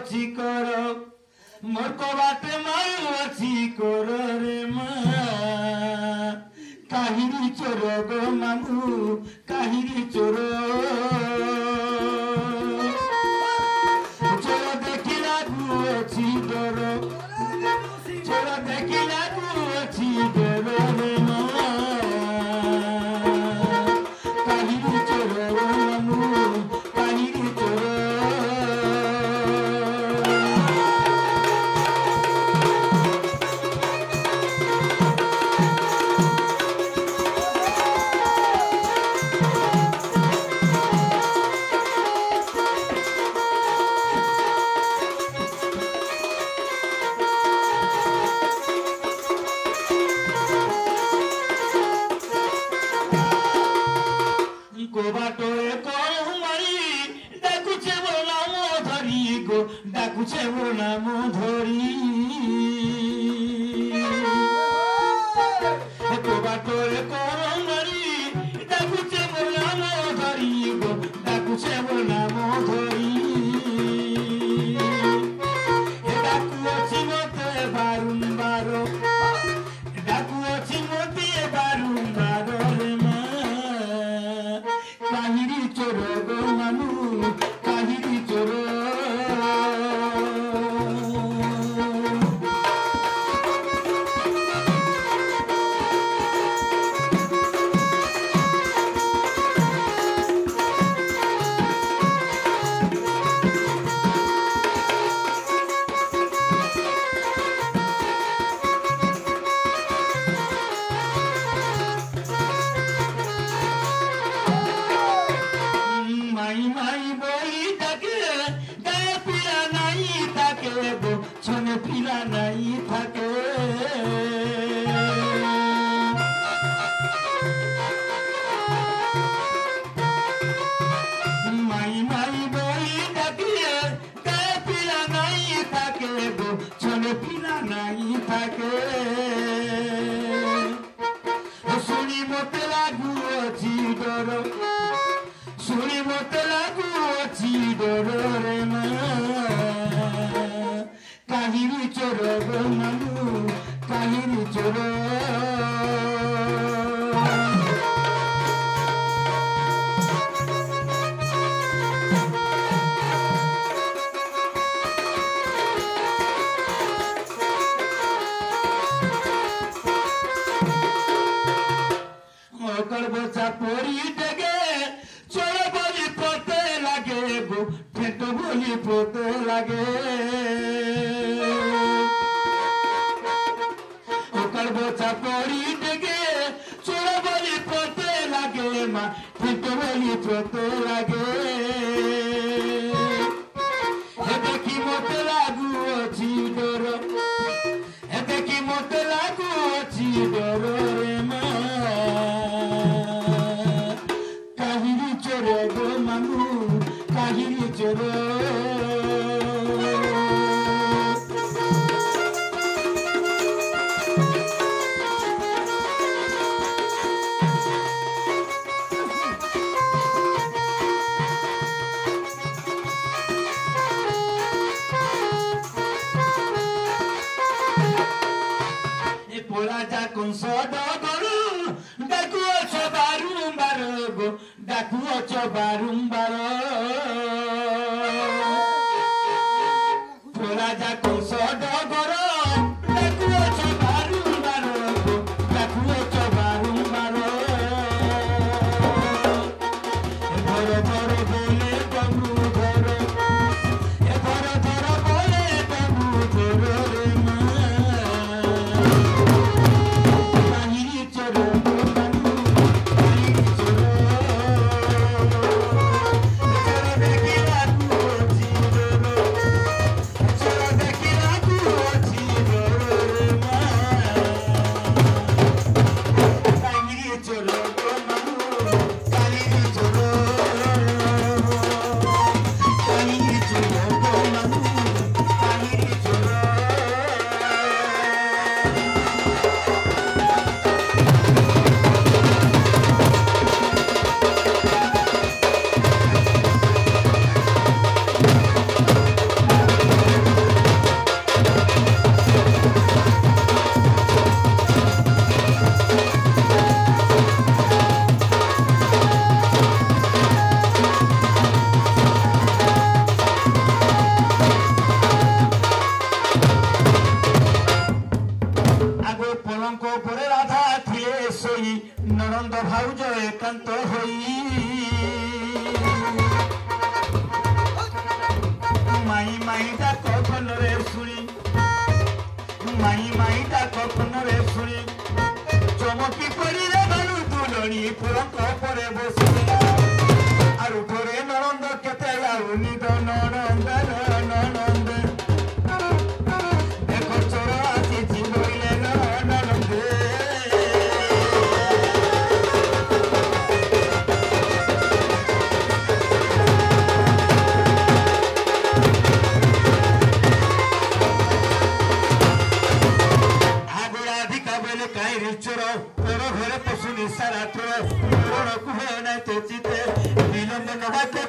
ଅଛି କର ମୋର କବାଟ ମାରୁ ଅଛି କର ରେ ମା କାହିଁକି ଚୋର ଗୋ ମାମୁ କାହିଁକି ଚୋର ଚୋର ଦେଖିଲାକୁ ଅଛି ଡର ଚୋର ଦେଖିଲାକୁ ଅଛି ଡର ରେ ମା କାହିଁକି ଚୋର ଗୋ ମାମୁ କାହିଁକି ଚୋର ডাকুছে মোর নাম ধরি বাটরে করমারি ডাকুছে মোর নাম ধরি গো ডাকুছে মোর নাম ধরি ডাকু অছি মতে বারম্বার ডাকু অছি মতে বারম্বার রে মা কাহিরি চোর গো মানু কাহিরি চোর ছনে পিলা নাই থাকে মাই মাই বই ডাকিয়ে গায়ে পিলা নাই থাকে গো ছনে পিলা নাই থাকে শুনি মতে লাগু অছি ডর শুনি মতে লাগু অছি ডর রে মা কাহিনী চোর গো মানু কাহিনী চোর মকর বসা পরি ডেগে চোর বলি পতে লাগে গো ঠেট বলি পতে লাগে বচা পরি ডেগে চোর বলি পতে লাগে মা ঠেট বলি পতে লাগে দেখি মতে লাগু অছি ডর দেখি মতে লাগু অছি ডর রে মা কাহিনী চোর গো মামু কাহিনী চোর ডাকু অছ বারম্বার রাজা কৌশ ডগর ডাকু অছ বারম্বার ডাকু অছ বারম্বার ধর ধর বলে তবু ধর ধর ধর বলে তবু ধর রে মা কাহিনী চোর দেখি লাগু পুরঙ্ক পরে বসে আর উঠরে ননন্দ কেতে লাউনি তো ননন্দ ননন্দ দেখো চোর আসিছি বইলে ননন্দ কাই রিচর তোর ঘরে পশু নিশা রাত্র তোর কুহে নাই তো চিতে বিলম্ব নহাতে